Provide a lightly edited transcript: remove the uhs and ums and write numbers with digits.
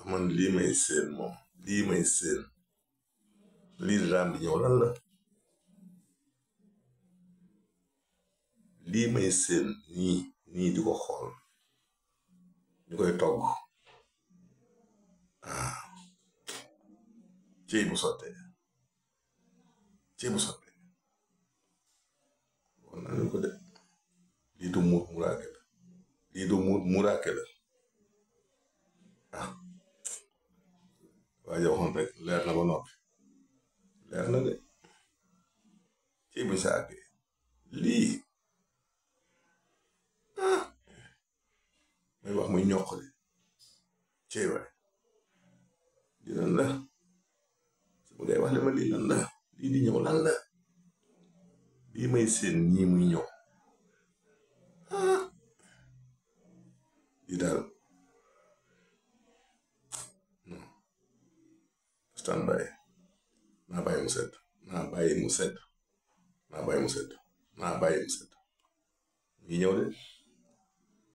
man lii may seen moom lii may seen lii raam di ñëw lan la lii may seen nii di ko xool ñu koy togg cey bu sottee wax naa leen ko de lii du muut muraake la lii du muut muraake la waaye waxoon rek leer na ba noppi leer na de cey buñ sa àggee lii may wax muy ñoq de cey waay lii lan la sama ngay wax le ma lii lan la lii di ñëw lan la lii may seen ñii muy ñëw lii daal non stand by naa bàyyi mu sedd naa bàyyi mu sedd ngi ñëw de